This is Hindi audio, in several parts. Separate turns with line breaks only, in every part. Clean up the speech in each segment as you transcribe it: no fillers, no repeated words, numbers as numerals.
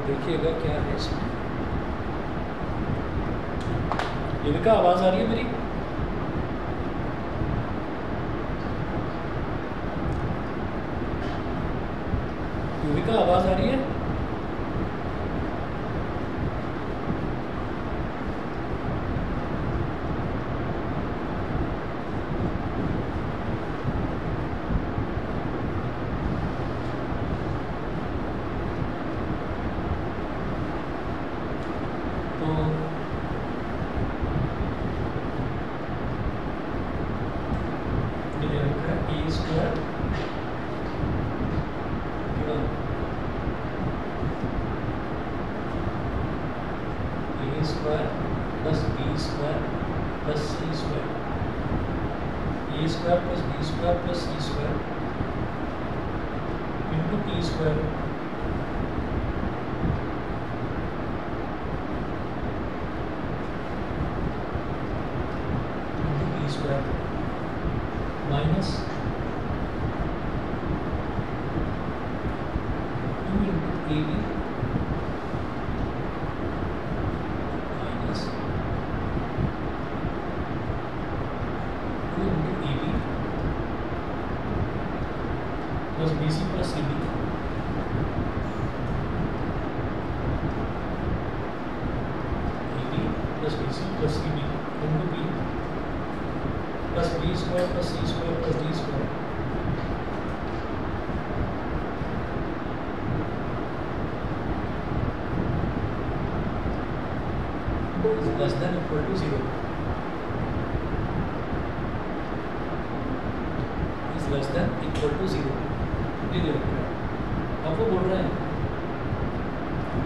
देखिएगा क्या है इसमें। युविका आवाज़ आ रही है मेरी? युविका आवाज़ आ रही है? Less than equal to 0 is less than equal to 0. ये देखो अब वो बोल रहे हैं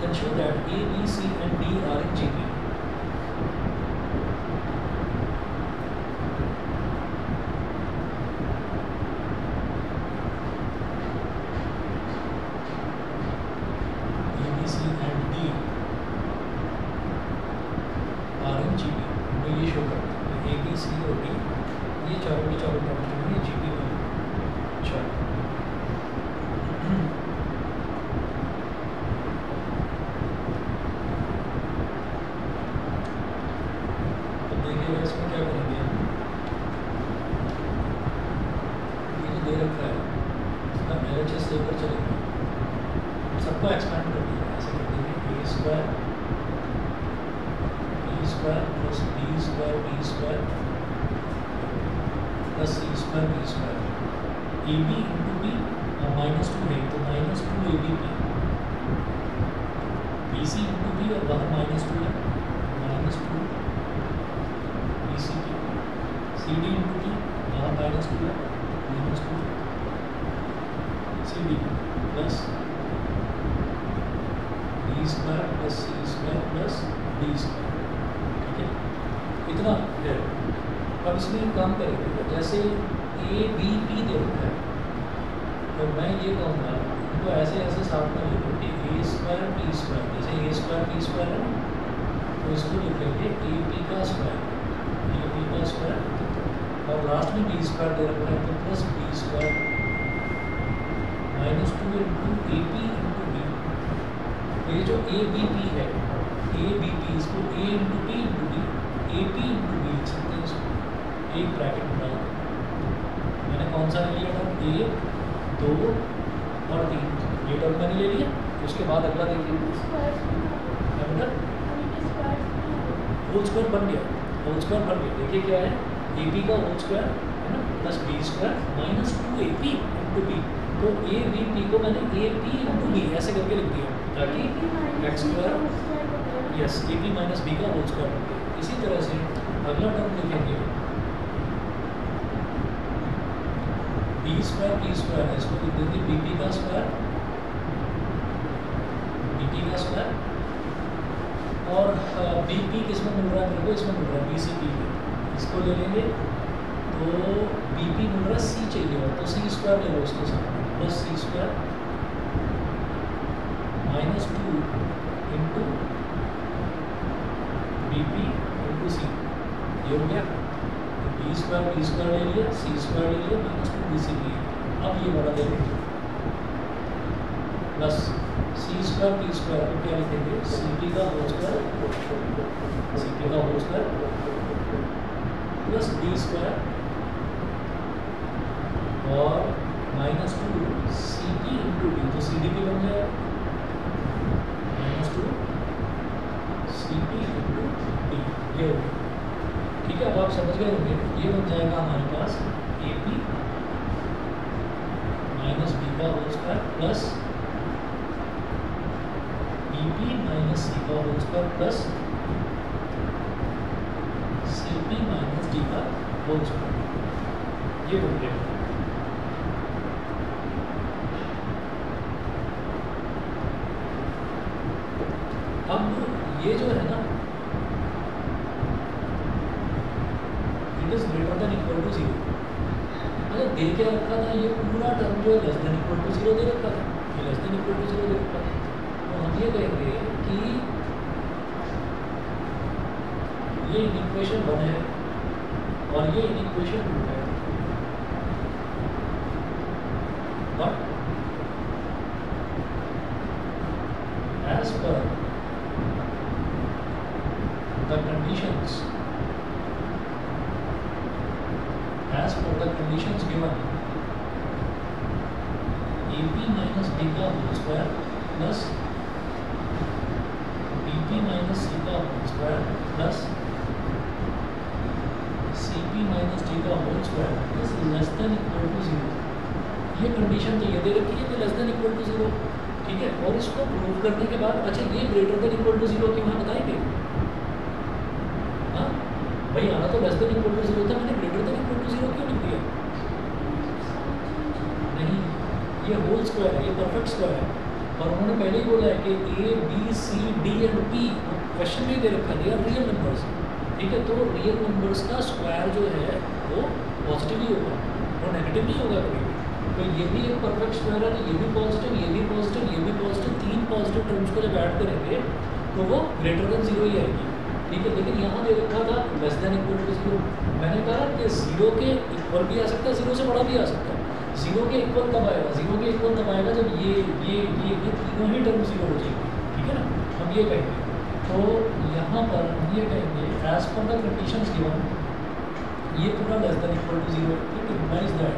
then show that A, B, C and D are in GB. A, B, C and D GB तो ये शो करते हैं A, B, C और D ये चारों के चारों प्रॉपर्टी में GB में। अच्छा तो देखिएगा इसमें क्या करेंगे ये जो दे रखा है इसका LHS लेकर चलेंगे सबको एक्सपेंड कर दिया ऐसे कर देंगे A square plus B square B square plus C square B square AB into B minus 2 है तो minus 2 ABP BC into B और वहाँ minus 2 है minus 2 BCP CD into B वहाँ minus 2 है minus 2 CD plus B square plus C square plus D square इतना है। अब इसमें एक काम करेंगे जैसे A B P दे रखा है तो मैं ये कहूँगा उनको ऐसे ऐसे साथ में लिखो कि A स्क्वायर P स्क्वायर जैसे A स्क्वायर P स्क्वायर है तो इसको लिखेंगे A P का स्क्वायर और लास्ट में B स्क्वायर दे रखा है तो plus B square minus 2 into A P into B। ये जो A B P है A B P इसको A into P into D A P into B लिख सकते हैं इसको एक ब्रैकेट में डाल मैंने कौन सा ले लिया था A 2 और 3 ये टर्म मैंने ले लिया उसके बाद अगला देखिए होल स्क्वायर बन गया देखिए क्या है A P का होल स्क्वायर है ना plus B square minus 2 A P into B तो A B P को मैंने A P इंटू B ऐसे करके लिख दिया ताकि x square yes A P minus B का होल स्क्वायर बन गया। इसी तरह से अगला टर्म लिखेंगे B स्क्वायर P स्क्वायर है इसको लिख देंगे B P का स्क्वायर और B P किस में मिल रहा है मेरे को इसमें मिल रहा है B C P इसको ले लेंगे तो B P मिल रहा है C चाहिए तो C स्क्वायर ले लो उसके साथ plus C square minus 2 into B P into C ये हो गया B स्क्वायर ले लिया C स्क्वायर ले लिया माइनस 2 B C P अब ये वाला ले लेंगे plus C square T square को क्या लिखेंगे, सी टी का whole square plus D square और -2 सी टी इंटू डी, तो सी डी भी बन जाएगा -2 सी टी इंटू डी, ये हो गया। ठीक है, अब आप समझ गए होंगे, ये बन जाएगा हमारे पास ए पी माइनस बी का whole square plus B P minus C का whole square plus C P minus D का होल स्क्वायर, ये बन गया। अब ये जो है ना, it is greater than equal to 0, मतलब दे के रखा था ये पूरा टर्म जो है लेस देन इक्वल टू 0 दे रखा था, ये लेस देन इक्वल टू 0 दे रखा था। तो हम ये कहेंगे कि ये इक्वेशन 1 है और ये इक्वेशन 2 है, बट एज पर the conditions given, AP minus B का whole square plus BP minus C का whole square plus CP minus D का whole square is less than equal to 0। ये कंडीशन तो ये दे रखी है कि लेस देन इक्वल टू 0, ठीक है। और इसको प्रूव करने के बाद अच्छा ये ग्रेटर देन इक्वल टू 0 क्यों है बताएंगे? भाई आना तो लेस देन इक्वल टू 0 था, मैंने ग्रेटर देन इक्वल टू 0 क्यों लिख दिया? नहीं, ये होल स्क्वायर है, ये परफेक्ट स्क्वायर है। और उन्होंने पहले ही बोला है कि A B C D and P question में दे रखा है रियल नंबर्स, ठीक है। तो रियल नंबर्स का स्क्वायर जो है वो पॉजिटिव ही होगा, वो नेगेटिव नहीं होगा कभी। तो ये भी एक परफेक्ट स्क्वायर है, ये भी पॉजिटिव, ये भी पॉजिटिव, ये भी पॉजिटिव, तीन पॉजिटिव टर्म्स को जब ऐड करेंगे तो वो ग्रेटर देन 0 ही आएगी, ठीक है। लेकिन यहाँ दे रखा था लेस देन इक्वल टू 0। मैंने कहा कि 0 के इक्वल भी आ सकता है, 0 से बड़ा भी आ सकता है। 0 के इक्वल तब आएगा, 0 के इक्वल तब आएगा जब ये तीनों ही टर्म 0 हो जाएगी, ठीक है ना। हम ये कहेंगे, तो यहाँ पर हम ये कहेंगे as per the conditions given, ये पूरा लेस देन इक्वल टू 0, ठीक है। रिकॉग्नाइज दैट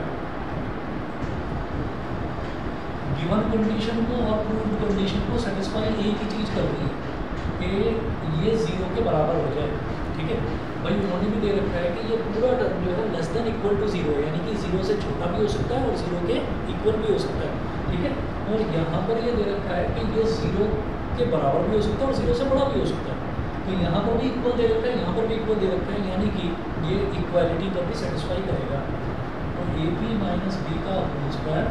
गिवन कंडीशन को और प्रूव्ड कंडीशन को सेटिस्फाई एक ही चीज़ करती है कि ये 0 के बराबर हो जाए, ठीक है। भाई उन्होंने भी दे रखा है कि ये पूरा टर्म जो है लेस देन इक्वल टू 0 है, यानी कि 0 से छोटा भी हो सकता है और 0 के इक्वल भी हो सकता है, ठीक है। और यहाँ पर ये दे रखा है कि ये 0 के बराबर भी हो सकता है और 0 से बड़ा भी हो सकता है। तो यहाँ पर भी इक्वल दे रखा है, यहाँ पर भी इक्वल दे रखा है, यानी कि ये इक्वालिटी पर भी सेटिस्फाई करेगा। तो ए पी माइनस बी का whole square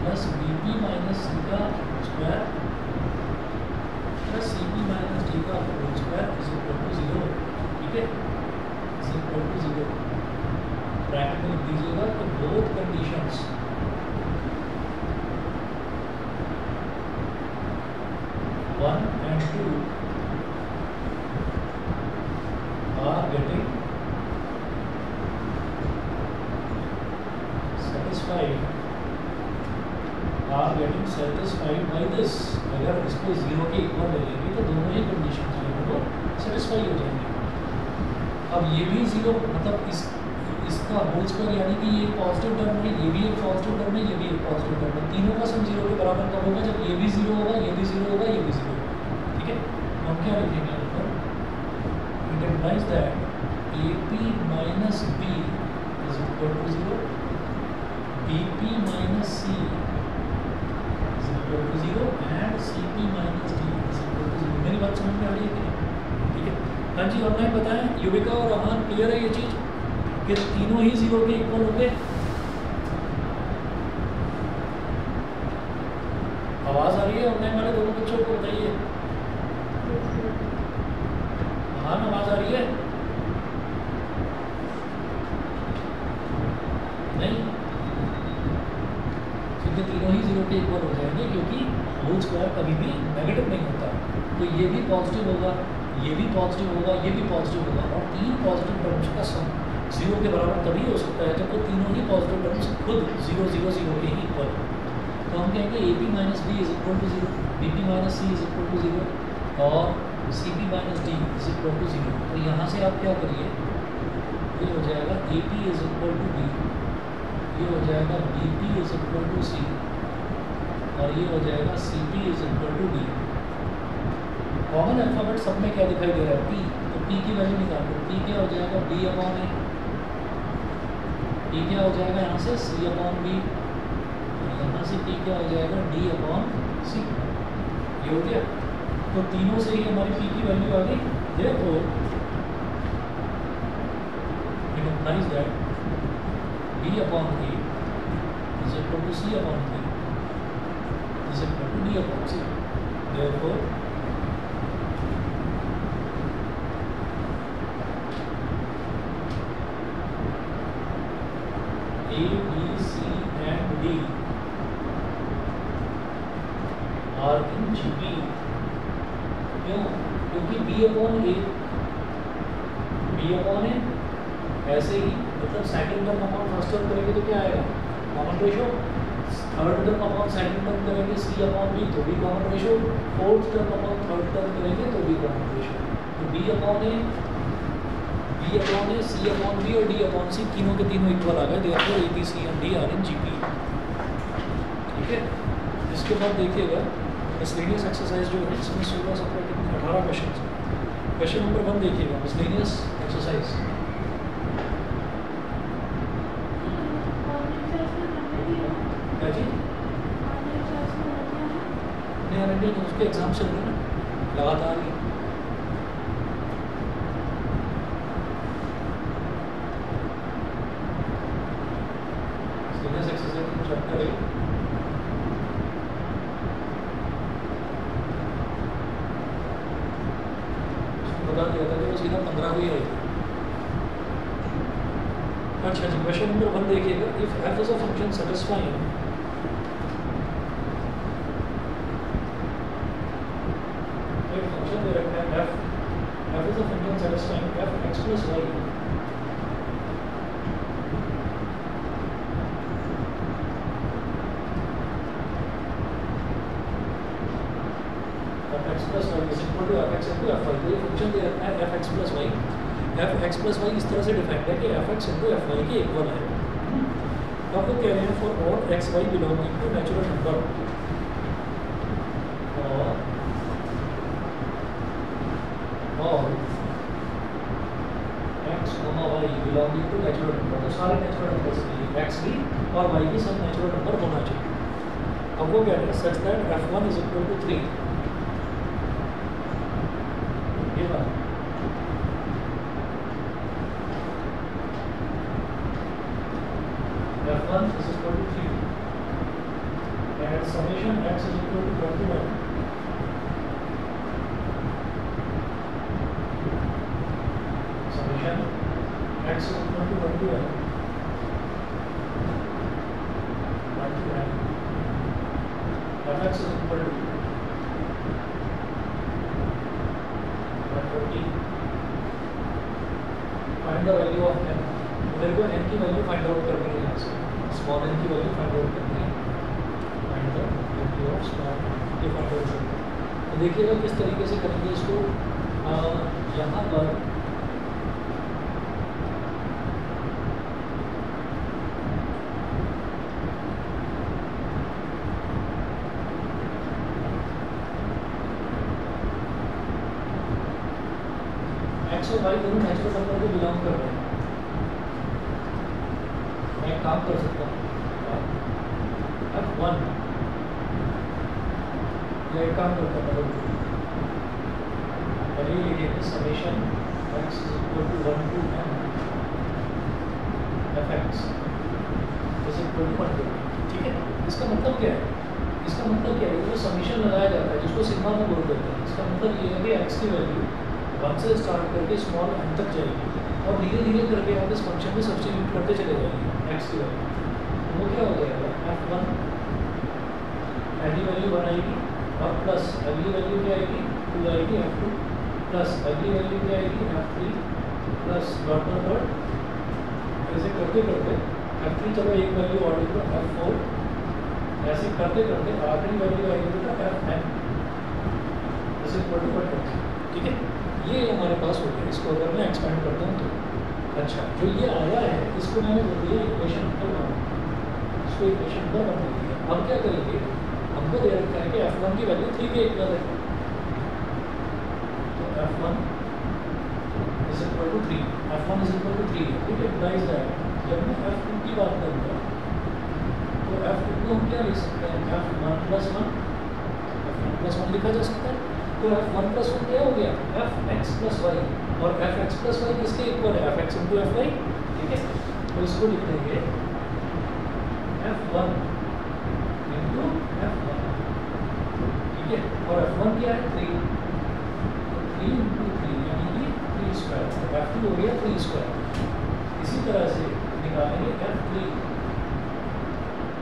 plus B P minus C का whole square plus C P minus D का whole square is equal to 0, ठीक है, इज इक्वल टू 0। ब्रैकेट में लिख दीजिएगा कि both conditions one and two are getting satisfied by this. अगर इसको 0 के इक्वल ले लेंगे तो दोनों ही कंडीशन जो है वो सेटिस्फाई हो जाएंगे। अब ये भी 0 मतलब इसका होल स्क्वायर, यानी कि ये पॉजिटिव टर्म है, ये भी एक पॉजिटिव टर्म है, ये भी एक पॉजिटिव टर्म है। तीनों का सम 0 के बराबर कब होगा? जब ये भी 0 होगा, ये भी 0 होगा, ये भी 0 होगा, ठीक है। हम क्या लिखेंगे यहाँ पर? It implies that A P minus B is equal to 0, B P minus C is equal to 0 and C P minus D is equal to 0। मेरी बात समझ में आ रही है कि नहीं? ठीक है। हाँ जी, ऑनलाइन बताएं युविका और अहान, क्लियर है ये चीज़ कि तीनों ही 0 के इक्वल होंगे? आवाज़ आ रही है ऑनलाइन वाले दोनों बच्चों को? बताइए। अहान आवाज़ आ रही है? नहीं, क्योंकि तीनों ही 0 के इक्वल हो जाएंगे, क्योंकि होल स्क्वायर कभी भी नेगेटिव नहीं होता। तो ये भी पॉजिटिव होगा, ये भी पॉजिटिव होगा, ये भी पॉजिटिव होगा, और तीन पॉजिटिव टर्म्स का सम 0 के बराबर तभी हो सकता है जब वो तीनों ही पॉजिटिव टर्म्स खुद 0 0 0 के ही इक्वल हो। तो हम कहेंगे A P minus B is equal to 0, B P minus C is equal to 0 और C P minus D is equal to 0। तो यहाँ से आप क्या करिए, ये हो जाएगा A P is equal to B, ये हो जाएगा B P is equal to C और ये हो जाएगा C P is equal to D. Common alphabet सब में क्या दिखाई दे रहा है, पी, तो पी की वैल्यू निकाल दो। पी क्या हो जाएगा, बी अपॉन ए, पी क्या हो जाएगा यहाँ से सी अपॉन बी, यहाँ से पी क्या हो जाएगा डी अपॉन सी। ये हो गया, तो तीनों से ही हमारी पी की वैल्यू आ गई। Therefore it implies that B upon A is equal to C upon B is equal to D upon C. Therefore A, B, C and D are in GP। क्यों? क्योंकि B upon A, B upon A ऐसे ही, मतलब second term upon first term करेंगे तो क्या आएगा, common ratio. Third term upon second term करेंगे C अपॉन B तो भी common ratio. Fourth term upon third term करेंगे तो भी कॉमन रेशो। तो B upon A, B upon A, C upon B और डी अपॉन सी तीनों के तीनों इक्वल आ गए। Therefore A B C and D are in GP. ठीक है, इसके बाद देखिएगा मिसलेनियस एक्सरसाइज जो है इसमें 16 17 18 क्वेश्चन है। क्वेश्चन नंबर 1 देखिएगा, मिसलेनियस एक्सरसाइज। क्या जी नहीं आरएनडी, उसके एग्जाम चल रहे हैं ना लगातार ही। चैप्टर 1 बता दिया था कि वो सीधा 15 को ही आएगी। अच्छा जी, क्वेश्चन नंबर 1 देखिएगा। If f is a function satisfying एक फंक्शन दे रखा है f is a function satisfying f x plus y plus Y is equal to F X into F Y. तो ये फंक्शन दे रखा है F X plus Y. F X plus Y इस तरह से डिफाइंड है कि F X into F Y के इक्वल है। अब वो कह रहे हैं for all x Y belonging to natural number और X Y belonging to natural number, तो सारे नेचुरल नंबर्स के लिए एक्स भी और वाई भी सब नेचुरल नंबर होना चाहिए। अब वो कह रहे हैं such that f1 is equal to 3। f1 is equal to 3 and summation x is equal to 21 summation x is equal to 21 fx is equal to 140। find the value of n। मेरे को n की वैल्यू फाइंड आउट करनी है, यहाँ से स्मॉल n की वैल्यू फाइंड आउट करनी है। Find the value of small ये फाइंड आउट करनी है। तो देखिएगा किस तरीके से करेंगे इसको। यहाँ पर एक्स और वाई दोनों नेचुरल नंबर को बिलोंग कर रहे हैं। मैं एक काम कर सकता हूँ, f1 या एक काम करता हूँ, पहले लिखिए summation x is equal to 1 to n fx is equal to 1 to. ठीक है, इसका मतलब क्या है? इसका मतलब क्या है? जो समेशन लगाया जाता है जिसको सिग्मा में बोल देते हैं, इसका मतलब ये है कि x की वैल्यू 1 से स्टार्ट करके स्मॉल n तक जाएगी और धीरे धीरे करके आप इस फंक्शन में सब्स्टिट्यूट करते चले जाएंगे x की वैल्यू। वो क्या हो जाएगा, f1 पहली वैल्यू 1 आएगी और प्लस अगली वैल्यू क्या आएगी 2 आएगी, f2 प्लस अगली वैल्यू क्या आएगी f3 plus dot dot dot ऐसे करते करते f3 चलो एक वैल्यू और लिखो f4 ऐसे करते करते आखिरी वैल्यू आएगी बेटा F N is equal to 120। ठीक है, ये हमारे पास हो गया। इसको अगर मैं एक्सपेंड करता हूँ तो अच्छा जो ये आया है इसको मैंने बोल दिया इक्वेशन नंबर 1, इसको इक्वेशन नंबर 1 बोल दिया। अब क्या करेंगे, हमको दे रखा है कि f1 की वैल्यू 3 के इक्वल है, तो f1 is equal to 3, f1 is equal to 3। ठीक है, इम्प्लाइज दैट जब मैं f2 की बात करूँगा तो f2 को हम क्या लिख सकते हैं, f1 प्लस 1, f1 प्लस 1 लिखा जा सकता है। तो f1 प्लस 1 क्या हो गया, fx प्लस वाई, और fx प्लस वाई किसके इक्वल है, fx इंटू fy। ठीक है, तो इसको लिख देंगे f1 इंटू f1। ठीक है, और f1 क्या है 3, तो 3 इंटू 3 यानी कि 3 स्क्वायर, तो f2 हो गया 3 स्क्वायर। इसी तरह से निकालेंगे f3,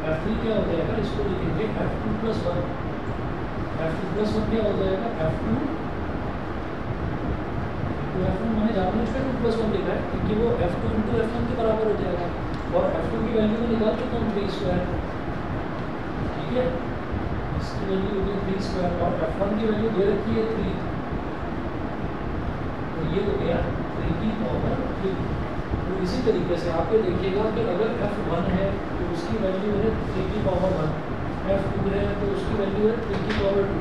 f3 क्या हो जाएगा, इसको लिखेंगे f2 प्लस 1, f2 प्लस 1 क्या हो जाएगा, f2 इंटू f1। मैंने जानबूझ कर 2 प्लस 1 लिखा है क्योंकि वो f2 इंटू f1 के बराबर हो जाएगा, और f2 की वैल्यू में निकाल चुका हूँ 3 स्क्वायर। ठीक है, इसकी वैल्यू हो गई 3 स्क्वायर, और f1 की वैल्यू दे रखी है 3, तो ये हो गया 3 की पावर 3। तो इसी तरीके से आप ये देखिएगा कि अगर f1 है तो उसकी वैल्यू है 3 की पावर 1, f2 है तो उसकी वैल्यू है 3 की पावर 2,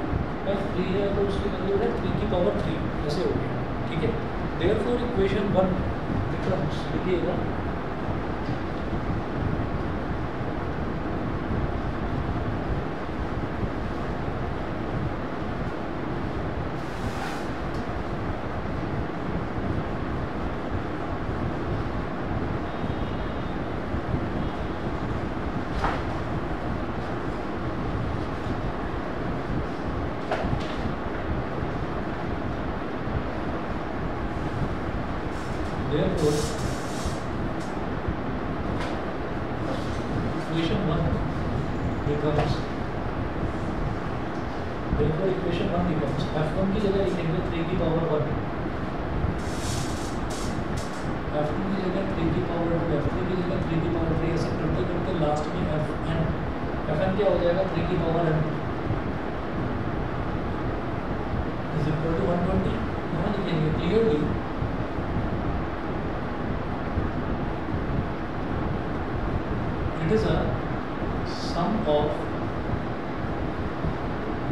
f3 है तो उसकी वैल्यू है 3 की पावर 3, ऐसे हो गया। ठीक है, देयरफॉर इक्वेशन 1 बिकम्स, लिखिएगा therefore equation 1 becomes f1 की जगह लिखेंगे 3 की पावर 1, f2 की जगह 3 की पावर 2, f3 की जगह 3 की पावर 3, ऐसे करते करते लास्ट में fn क्या हो जाएगा 3 की power n is equal to 120। यहाँ लिखेंगे clearly it is a sum of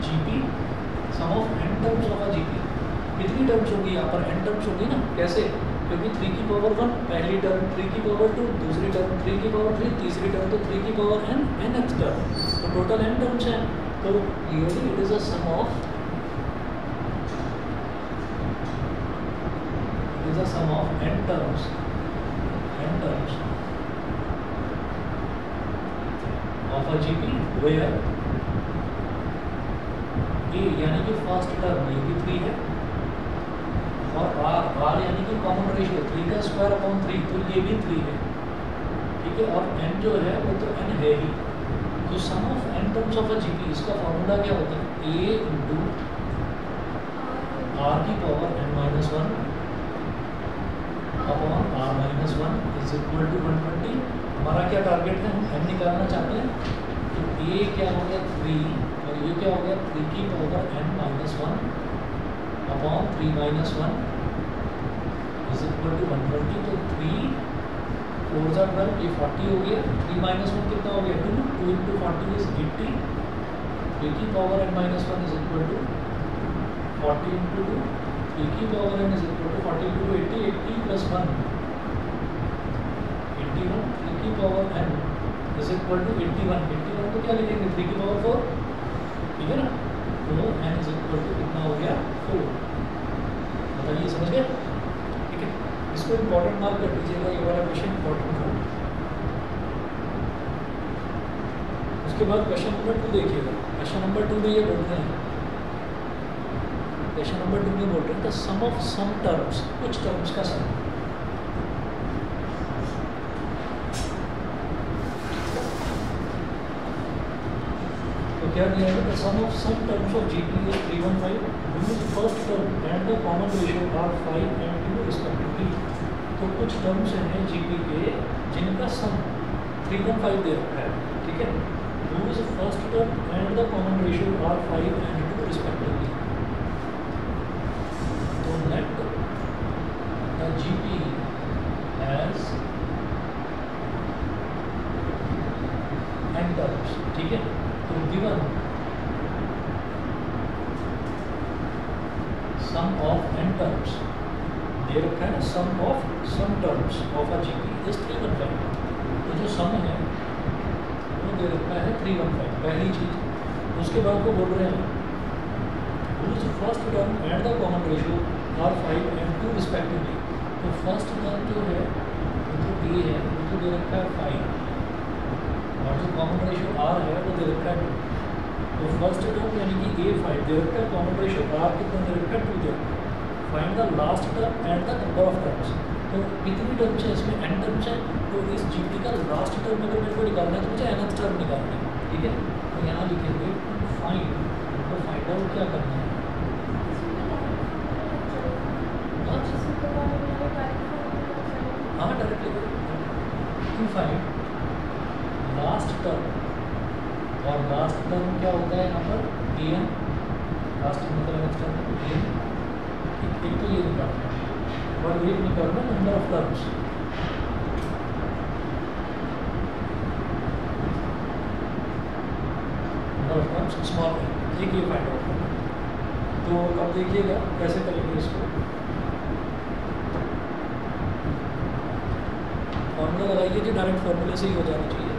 GP, sum of n terms of a GP। कितनी टर्म्स होगी यहाँ पर, n टर्म्स होगी ना, कैसे, क्योंकि 3 की पावर 1 पहली टर्म, 3 की पावर 2 दूसरी टर्म, 3 की पावर 3 तीसरी टर्म, तो 3 की पावर n nth टर्म, तो टोटल n टर्म्स हैं। तो clearly it is a sum of, it is a sum of n terms of a GP where A यानी कि फर्स्ट टर्म ये भी 3 है, और R यानी कि कॉमन रेशियो 3 का स्क्वायर अपॉन 3, तो ये भी 3 है। ठीक है, और n जो है वो तो n है ही, तो sum of n terms of a GP, इसका फॉर्मूला क्या होता है, A इंटू R की power n-1 upon R-1 is equal to 120। हमारा क्या टारगेट है, हम n निकालना चाहते हैं, तो a क्या हो गया 3, और ये क्या हो गया 3 की power n-1 upon 3-1 is equal to 120। तो 3 4 जा 12, ये 40 हो गया, 3-1 कितना हो गया 2, 2 इंटू 40 इज 80, 3 की power n-1 is equal to 40 into 2, 3 की power n is equal to 40 into 80, 80 plus 1 81, 3 की power n is equal to 81 को क्या लिखेंगे 3 की पावर 4, ठीक है ना, तो n इज इक्वल टू कितना हो गया 4। बताइए, समझ गए? ठीक है, इसको इम्पोर्टेंट मार्क कर दीजिएगा, ये वाला क्वेश्चन इम्पोर्टेंट था। उसके बाद क्वेश्चन नंबर 2 देखिएगा। क्वेश्चन नंबर 2 में ये बोल रहे हैं, क्वेश्चन नंबर 2 में बोल रहे हैं the sum of sum terms, कुछ टर्म्स का सम। क्या दिया है, the sum of some terms of GP is 315, which is first term and the common ratio are 5 and 2 respectively। तो कुछ टर्म्स हैं GP के जिनका सम 315 दे रखा है, ठीक है, whose first term and the common ratio are 5 and 2 respectively. So let the GP as n terms, ठीक है. तो given sum of n terms, दे रखा है sum of some terms of a GP is 315. तो जो sum है वो दे रखा है 315, पहली चीज़. उसके बाद वो बोल रहे हैं whose first term and the common ratio are 5 and 2 respectively. तो फर्स्ट टर्म जो है वो तो ए है, वो तो दे रखा है 5, और जो कॉमन रेशियो आर है वो दे रखा है 2. तो फर्स्ट टर्म यानी कि ए 5 दे रखा है, कॉमन रेशियो आर कितना दे रखा है 2 दे रखा है. Find the last term and the number of terms. तो कितनी टर्म्स है इसमें, n टर्म्स है. तो इस जीपी का लास्ट टर्म अगर मेरे को निकालना है तो मुझे nth टर्म निकालना है, ठीक है. तो यहाँ लिखेंगे फाइंड, तो फाइंड आउट क्या करना है. हाँ directly to find last term, और लास्ट टर्म क्या होता है यहाँ पर an. लास्ट टर्म मतलब नेक्स्ट टर्म an. एक तो ये निकालना है और एक निकालना number of terms. Number of terms small है, एक ये फाइंड आउट करना. तो अब देखिएगा कैसे करेंगे इसको. फॉर्मूला लगाइए जो डायरेक्ट फॉर्मूले से ही हो जाना चाहिए.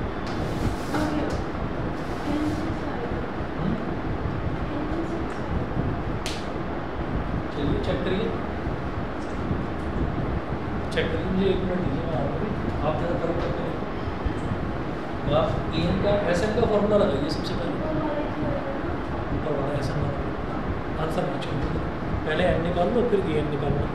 चलिए चेक करिए, मुझे 1 मिनट दीजिए, मैं आ रहा हूँ. आप ज़रा फर्क करते हैं. आप एन का एस एन का फॉर्मूला लगाइए सबसे पहले. ऊपर वाला एस एन वाला आंसर ना छोड़िए, पहले एन निकाल लो फिर ए एन निकाल लो.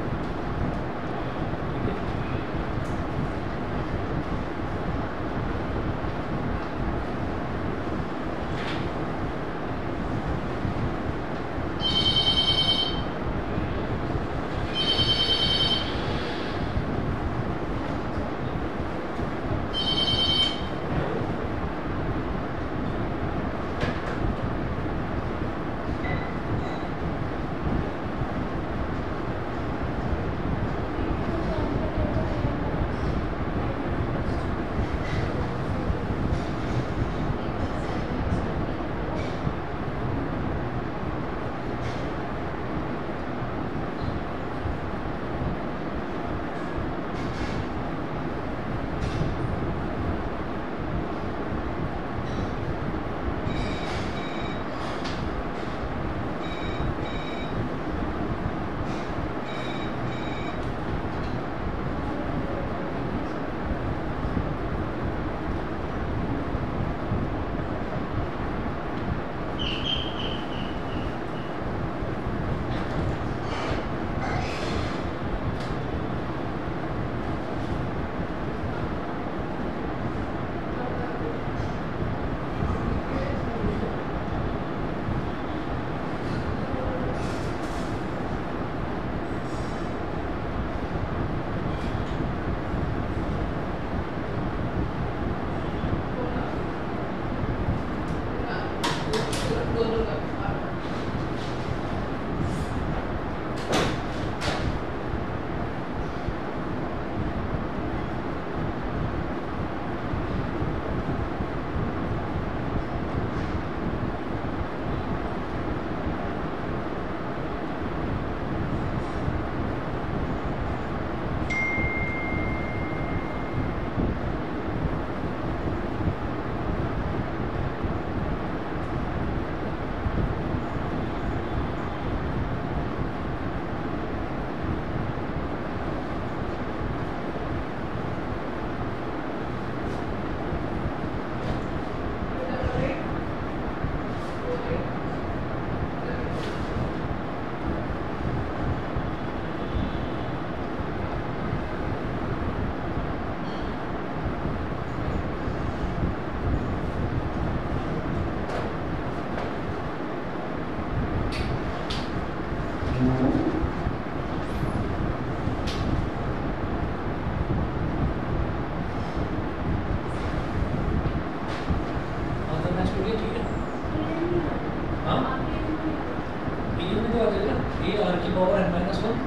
आर की power n minus one,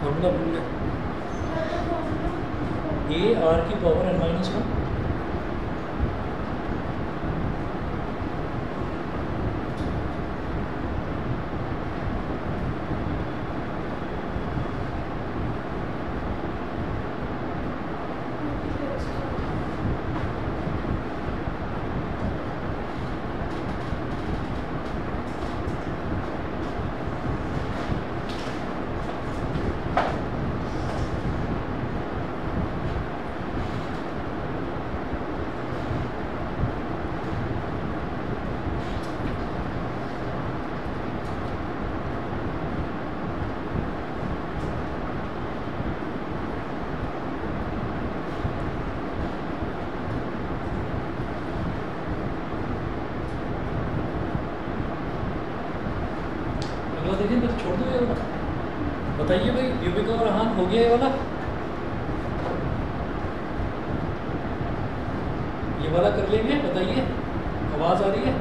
formula भूल गया, ए आर की पावर n माइनस वन। देखिए बस छोड़ दो ये वाला, बताइए भाई युविका और रहान हो गया ये वाला, ये वाला कर लेंगे, बताइए आवाज़ आ रही है?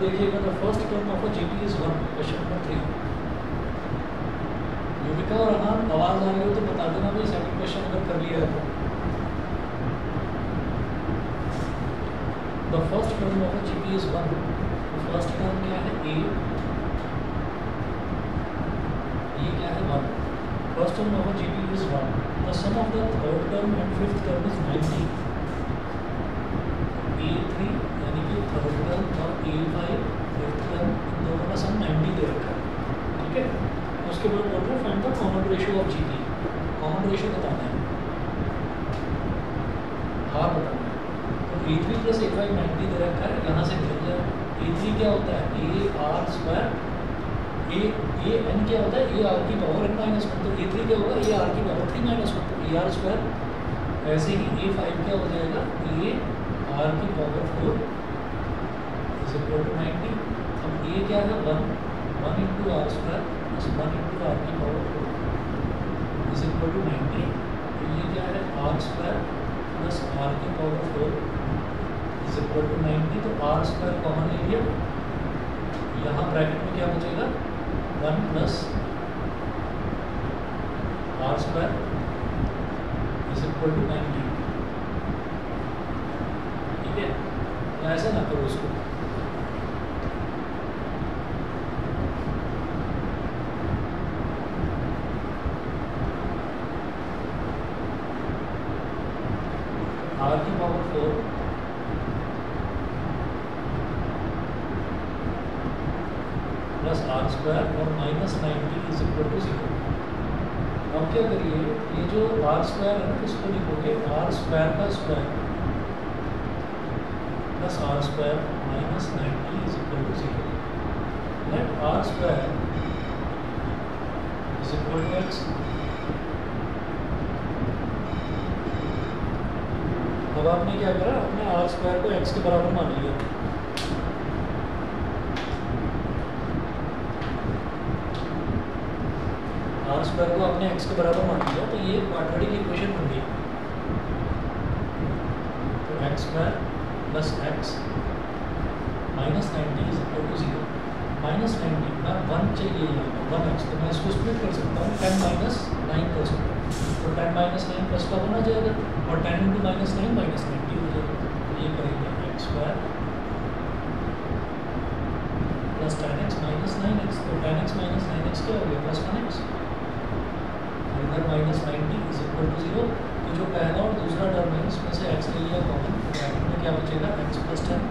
देखिएगा the first term of a GP is 1, question number 3। Yuvika और रहान आवाज़ आ रही हो तो बता देना भाई, सेकंड क्वेश्चन अगर कर लिया है तो। The first term of a GP is 1, first term क्या है ए, ये क्या है 1, first term of a GP is 1, the sum of the third term and fifth term is 90, A3 यानी कि थर्ड टर्म और A5 फिफ्थ टर्म दोनों का सम 90 दे रखा है, ठीक है। उसके बाद बोल रहे हैं find the common ratio of GP, common ratio बताना है, हार बताना है। तो A3 प्लस A5 90 दे रखा है, यहाँ से निकल जाए। A3 क्या होता है A R square, A N क्या होता है ए आर की पावर n माइनस वन, तो A3 क्या होगा ए आर की पावर 3 माइनस वन, तो ए आर स्क्वायर। ऐसे ही A5 क्या हो जाएगा ए आर की पावर 4 इज इक्वल टू 90। अब ये क्या है 1 into R square plus 1 into R की पावर 4 इज इक्वल टू 90। तो ये क्या है आर स्क्वायर प्लस आर की पावर 4 इज इक्वल टू 90। तो आर स्क्वायर कॉमन ले लिया, यहाँ ब्रैकेट में क्या बचेगा 1 plus R square is equal to 90, ठीक है। ऐसा ना करो इसको, आर की पावर 4 प्लस आर स्क्वायर और माइनस 90 इज इक्वल टू 0। अब क्या करिए, ये जो आर स्क्वायर है ना इसको लिखोगे आर स्क्वायर का square plus R square minus 90 is equal to 0। Let R square is equal to X. अब आपने क्या करा, अपने आर स्क्वायर को एक्स के बराबर मान लिया। आर स्क्वायर को आपने एक्स के बराबर मान लिया, तो ये क्वाड्रेटिक इक्वेशन बन गई। तो X square plus X minus 90 is equal to 0। -90 मैं 1 चाहिए यहाँ पर 1x, तो मैं इसको स्प्लिट कर सकता हूँ 10 - 9 कर सकता हूँ, तो 10 - 9 प्लस का 1 आ जाएगा और 10 × -9 -90 हो जाएगा। तो ये करेंगे x² plus 10x minus 9x, तो 10x माइनस 9x क्या हो गया प्लस 1x, इधर -90 इज इक्वल टू 0। तो जो पहला और दूसरा टर्म है इसमें से x ले लिया कॉमन, तो ब्रैकेट में क्या बचेगा x प्लस 10।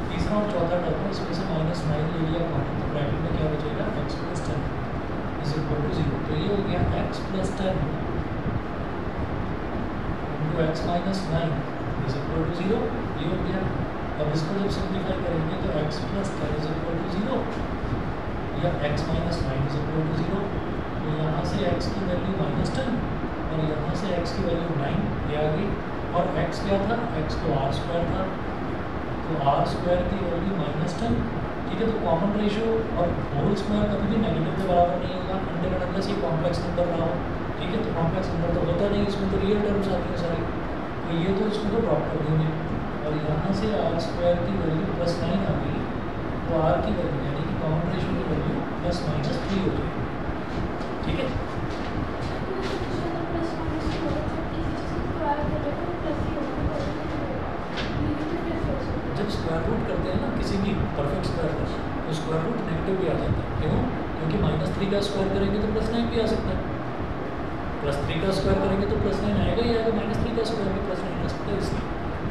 तीसरा और चौथा टर्म है इसमें से -9 ले लिया कॉमन, तो ब्रैकेट में क्या बचेगा x plus 10 is equal to 0। तो ये हो गया x plus 10 into x minus 9 is equal to 0, ये हो गया। अब इसको जब सिंप्लीफाई करेंगे तो x plus 10 is equal to 0 या x minus 9 is equal to 0। तो यहाँ से x की वैल्यू -10 और यहाँ से x की वैल्यू 9 ये आ गई, और x क्या था, x तो r² था, तो r² की वैल्यू -10, ठीक है। तो कॉमन रेशियो और होल स्क्वायर कभी भी नेगेटिव के बराबर नहीं होगा अनटिल ये कॉम्प्लेक्स नंबर ना हो, ठीक है। तो कॉम्प्लेक्स नंबर तो होता नहीं, इसमें तो रियल टर्म्स आती हैं सारी, तो ये तो इसको तो ड्रॉप कर देंगे। और यहाँ से r² की वैल्यू +9 आ गई, तो r की वैल्यू यानी कि कॉमन रेशियो की वैल्यू ±3 हो जाएगी, ठीक है। जब स्क्वायर रूट करते हैं ना किसी भी परफेक्ट स्क्वायर का, तो स्क्वायर रूट नेगेटिव भी आ जाता है, क्यों? क्योंकि -3 का स्क्वायर करेंगे तो +9 भी आ सकता है, +3 का स्क्वायर करेंगे तो +9 आएगा ही आएगा, -3 का स्क्वायर भी +9 आ सकता है, इसलिए,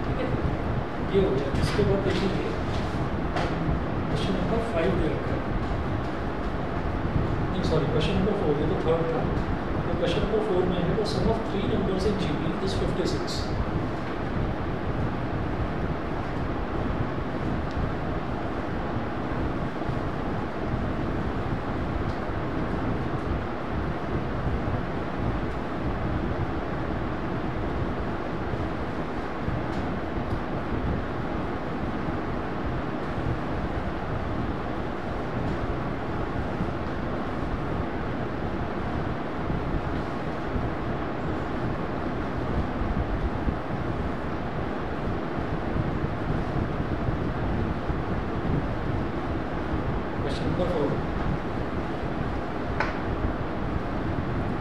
ठीक है। ये हो गया। इसके बाद देखिए क्वेश्चन नंबर 5 दे रखा है, नहीं सॉरी क्वेश्चन नंबर 4, ये तो थर्ड था। तो क्वेश्चन नंबर 4 में है, तो sum of 3 numbers in GP is 56।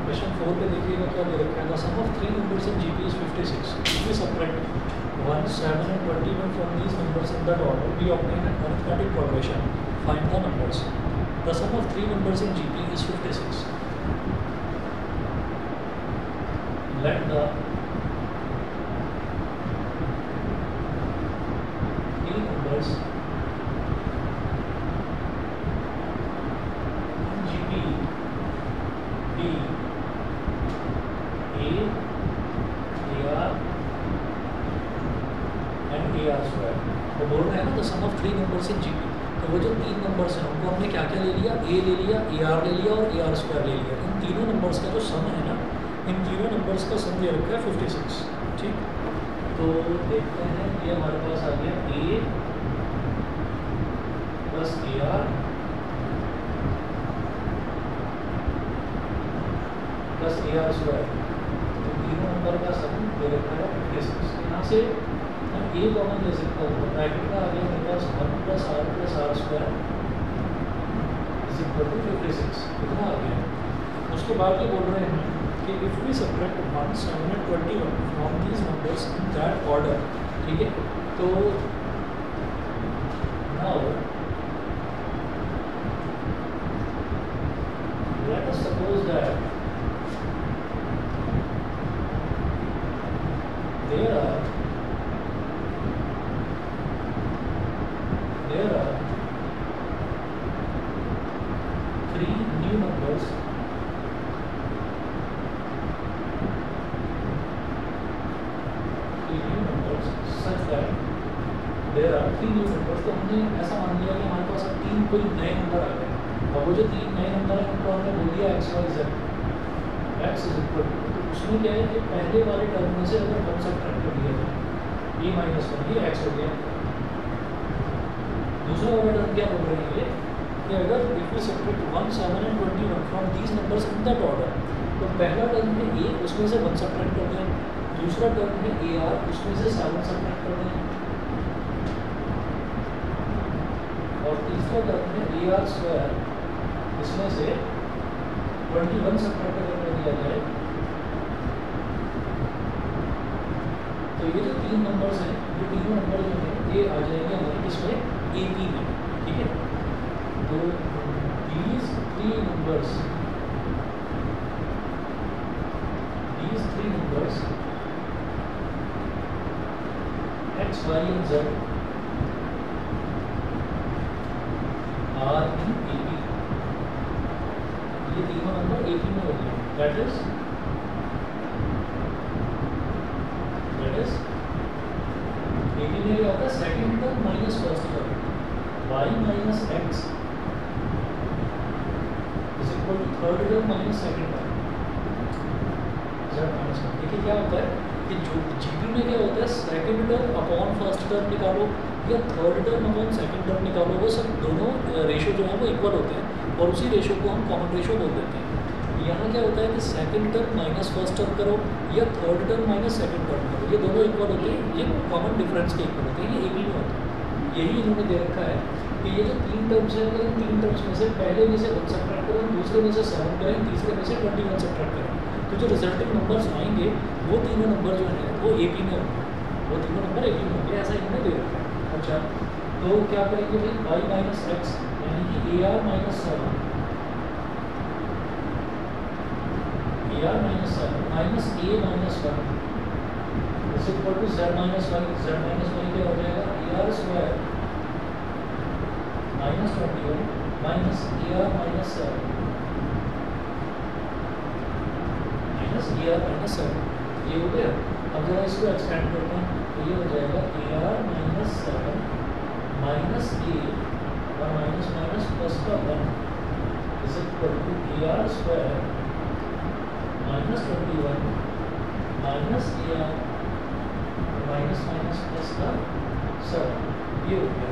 Question 4 पे देखिएगा क्या दे रखा है, the sum of 3 numbers in GP is 56। If we subtract 1, 7 and 21 from these numbers in that order, we obtain an arithmetic progression. Find the numbers. The sum of 3 numbers in GP is 56. Let the 3 numbers in GP be A, AR and AR²। वो बोल रहे हैं ना the sum of 3 numbers in GP, तो वो जो 3 नंबर्स हैं उनको हमने क्या क्या ले लिया, A ले लिया, AR ले लिया और AR² ले लिया। इन तीनों नंबर्स का जो सम है ना, इन तीनों नंबर्स का सम दे रखा है 56, ठीक। तो देखते हैं, ये हमारे पास आ गया A plus AR plus AR², तो तीनों नंबर का सम दे रखा है 56। यहाँ से मैं A कॉमन ले सकता हूँ, ब्रैकेट का आ गया मेरे पास 1 + R + R² is equal to 56, कितना आ गया। उसके बाद ये बोल रहे हैं कि if we subtract 1, 7 and 21 from these numbers in that order, ठीक है। तो now let us suppose that there are 3 new numbers such that there are 3 new numbers। तो हमने ऐसा मान लिया कि हमारे पास अब 3 कोई नए नंबर आ गए, और वो जो 3 नए नंबर हैं उनको हमने बोल दिया x, y, z, x is equal to, तो उसमें क्या है कि पहले वाले टर्म में से अगर 1 सब्ट्रैक्ट कर दिया जाए, ये -1 ये x हो गया। दूसरा वाला टर्म क्या बोल रहे हैं ये कि अगर if we subtract 1, 7 and 21 from these numbers in that order, तो पहला टर्म है A, उसमें से 1 सब्ट्रैक्ट कर दें, दूसरा टर्म है AR, उसमें से 7 सब्ट्रैक्ट कर दें, और तीसरा टर्म में ए आर स्क्वायर, इसमें से 21 सब्ट्रैक्ट कर दिया जाए तो ये जो तीन नंबर्स हैं, ये तीनों नंबर जो हैं ये आ जाएंगे हमारे किसमें, ए पी में, ठीक है। तो these three numbers x, y and z are in AP, ये तीनों नंबर AP में हो गए। दैट इज AP में क्या होता है, second term minus first term, y minus X is equal to third term minus second term z minus one. देखिए क्या होता है कि जो जीपी में क्या होता है, second term upon first term निकालो या third term upon second term निकालो, वो सब दोनों रेशो जो है वो इक्वल होते हैं और उसी रेशो को हम कॉमन रेशो बोल देते हैं। यहाँ क्या होता है कि second term minus first term करो या third term minus second term करो, ये दोनों इक्वल होते हैं, ये कॉमन डिफरेंस के इक्वल होते हैं, ये एक ही में होता है। यही इन्होंने दे रखा है कि ये जो तीन टर्म्स हैं, अगर इन तीन टर्म्स में से पहले में से 1 सब्ट्रैक्ट करें, दूसरे में से 7 करें, तीसरे में से 21 सब्ट्रैक्ट करें, तो जो रिजल्टिंग नंबर्स आएंगे वो तीनों नंबर जो हैं वो ए पी में होंगे, वो तीनों नंबर ए पी में होंगे, ऐसा इन्होंने दे रखा है। अच्छा, तो क्या करेंगे भाई, वाई माइनस एक्स यानी कि A R minus 7 minus A minus 1 is equal to Z minus 1 क्या हो जाएगा, A R square minus 21 minus A R minus 7 minus A R minus 7, ये हो गया। अब जरा इसको एक्सपेंड करते हैं तो ये हो जाएगा A R minus 7 minus A और माइनस माइनस प्लस का 1 is equal to A R square minus 21 minus A R minus minus plus का 7, ये हो गया,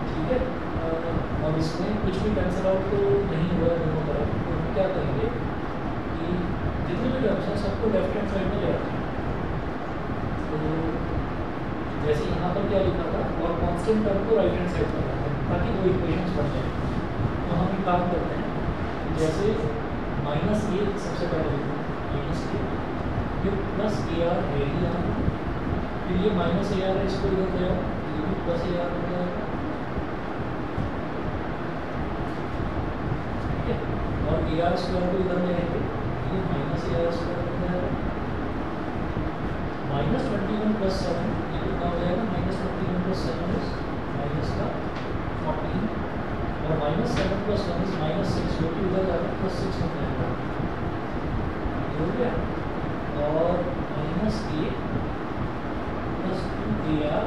ठीक है। अब इसमें कुछ भी कैंसिल आउट तो नहीं हुआ है दोनों तरफ, तो क्या करेंगे कि जितने भी टर्म्स हैं सबको लेफ्ट हैंड साइड में ले आते हैं। तो जैसे यहाँ पर क्या लिखा था, और कांस्टेंट टर्म को राइट हैंड साइड पर रखते हैं ताकि वो इक्वेशंस बन जाए। तो हम एक काम करते हैं, जैसे माइनस ए सबसे पहले माइनस ए, फिर प्लस ए आर है यहाँ, फिर ये माइनस ए आर है, इसको इधर ले आओ, ये भी प्लस ए आर हो जाएगा, ठीक है। और ए आर स्क्वायर को इधर ले आएंगे, ये माइनस ए आर स्क्वायर हो जाएगा, माइनस 21 प्लस 7 ये कितना हो जाएगा, माइनस 21 प्लस 7 इज माइनस का 14 और माइनस 7 प्लस 1 इज माइनस 6 जो कि उधर जाकर प्लस 6 हो जाएगा, हो गया। और minus A plus 2 A R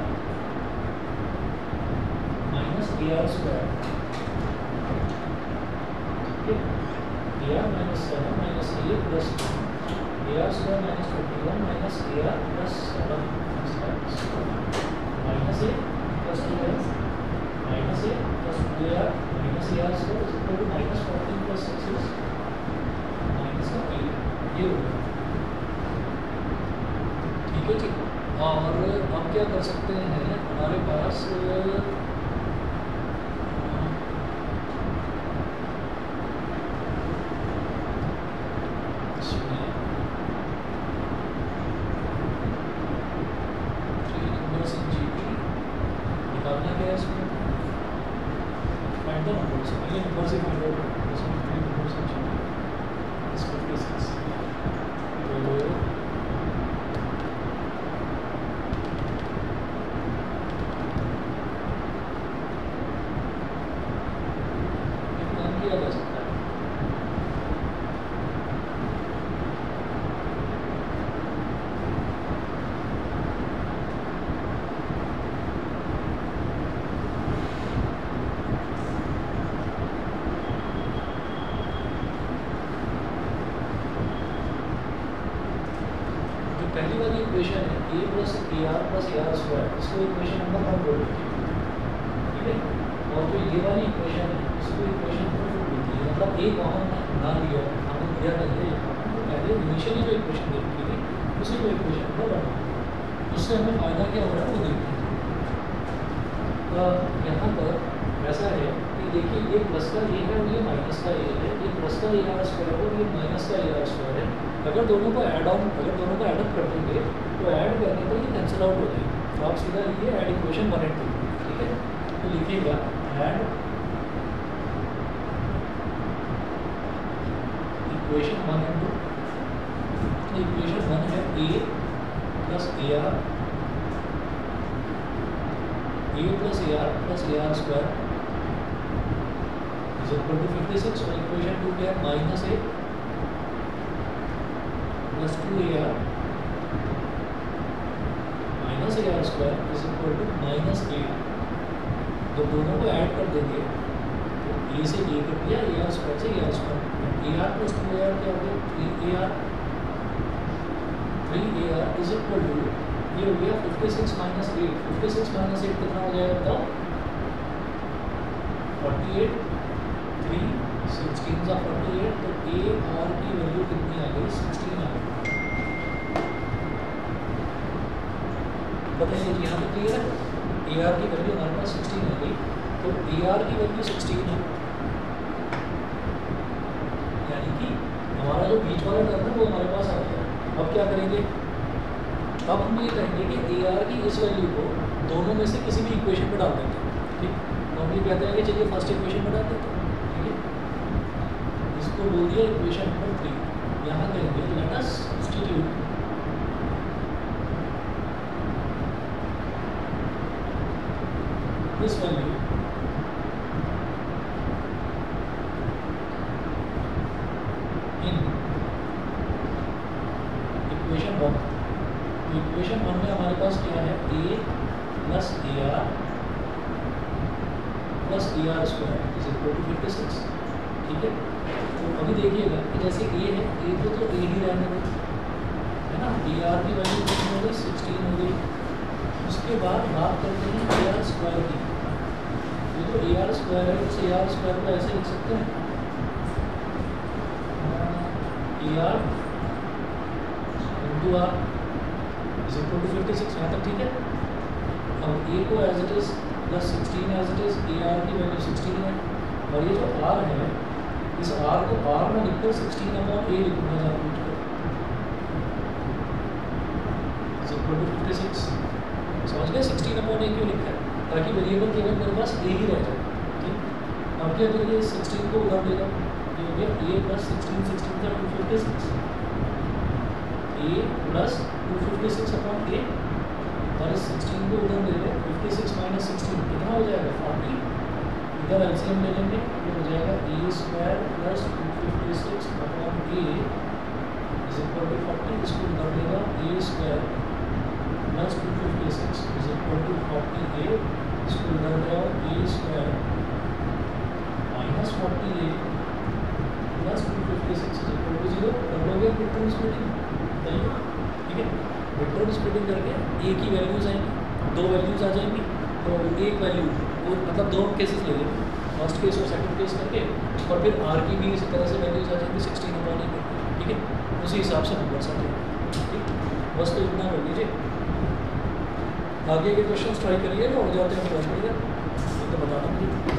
minus A R square, ठीक है। A R minus 7 minus A plus 2 A R square minus 21 minus A R plus 7 minus A plus 2 है minus A plus 2 A R minus A R square is equal to minus 14 plus 6 is minus का 8, ये हो गया, ठीक है, ठीक। और हम क्या कर सकते हैं, हमारे पास पहली वाली इक्वेशन है A plus A R square, इसको इक्वेशन नंबर 1 बोल देते हैं, ठीक है। और जो ये वाली इक्वेशन है इसको इक्वेशन नंबर 2 बोलते हैं, मतलब ए कॉमन ना लिया हमने दिया था ये पहले इनिशियली जो इक्वेशन दे रखी थी उसी को इक्वेशन नंबर 1, उससे हमें फ़ायदा क्या हो रहा है वो देखते हैं। तो यहाँ पर ऐसा है कि देखिए ये प्लस का ए है और ये माइनस का ए है, ये प्लस का ए आर स्क्वायर है और ये माइनस का ए आर स्क्वायर है। अगर दोनों को ऐड कर देंगे तो ऐड करने पर ये कैंसिल आउट हो जाएगा। तो आप सीधा लिखिए ऐड इक्वेशन 1 और 2, ठीक है। तो लिखिएगा ऐड इक्वेशन 1 और 2। तो इक्वेशन 1 है A plus A R square is equal to 56 और इक्वेशन 2 क्या है minus A plus 2AR minus AR square is equal to minus A. तो दोनों को ऐड कर देंगे तो ए से ए कर दिया, AR स्क्वायर से AR square, AR plus 2AR क्या हो गया 3AR इज इक्वल टू ये हो गया 56 माइनस 8। 56 माइनस 8 कितना हो जाएगा बताओ 48, 3 16 का 48। तो AR की वैल्यू कितनी आ गई 16 आ गई। बताइए यहाँ पे क्लियर है, AR की वैल्यू हमारे पास 16 आ गई। तो AR की वैल्यू 16 है, यानी कि हमारा जो बीच वाला टर्म है वो हमारे पास आ गया। अब क्या करेंगे, अब हम ये कहेंगे कि AR की इस वैल्यू को दोनों में से किसी भी इक्वेशन में डाल देते हैं, ठीक। तो हम ये कहते हैं कि चलिए फर्स्ट इक्वेशन में डाल देते हैं, ठीक है। इसको बोल दिया इक्वेशन नंबर 3। यहाँ कहेंगे let us substitute this value in equation 1। Equation 1 में हमारे पास क्या है a plus AR plus AR square is equal to 56, ठीक है। तो अभी देखिएगा कि जैसे a है, a को तो a ही रहने दो, है ना। AR की वैल्यू कितनी हो गई 16 हो गई। उसके बाद बात करते हैं AR स्क्वायर की। ये तो AR स्क्वायर है, उस AR स्क्वायर को ऐसे लिख सकते हैं AR इंटू R इज इक्वल टू 56। यहाँ तक ठीक है। अब a को as it is plus 16 as it is, AR की वैल्यू 16 है और ये जो R है इस R को R में लिखकर 16/a लिखूंगा जानबूझ कर इज इक्वल टू 56। समझ गए 16/a क्यों लिखा है, ताकि वेरिएबल केवल मेरे पास a ही रह जाए, ठीक। अब क्या करेंगे 16 को उधर देगा, ये हो गया a प्लस 16 का 256, a प्लस 256/a और इस 16 को उधर ले लें 56 माइनस 16 कितना हो जाएगा 40। इधर एलसीएम ले लेंगे, ये हो जाएगा a square plus 256/a is equal to 40। इसको उधर लेगा a square plus 256 is equal to 40a। इसको उधर ले आओ a square minus 40a plus 256 is equal to 0। कर लोगे विक्टोरियल स्प्लिटिंग, ठीक है। विक्टोरियल स्प्लिटिंग करके a की वैल्यूज आएंगी, दो वैल्यूज आ जाएंगी। तो एक वैल्यू वो मतलब दो केसेस ले लेंगे, फर्स्ट केस और सेकंड केस करके, और फिर R की भी इसी तरह से वैल्यूज आ जाएंगी 16/a करके, ठीक है। उसी हिसाब से नंबर साथ, ठीक। बस तो इतना कर लीजिए, आगे के क्वेश्चन ट्राई करिएगा, हो जाते हैं तो बताना मुझे।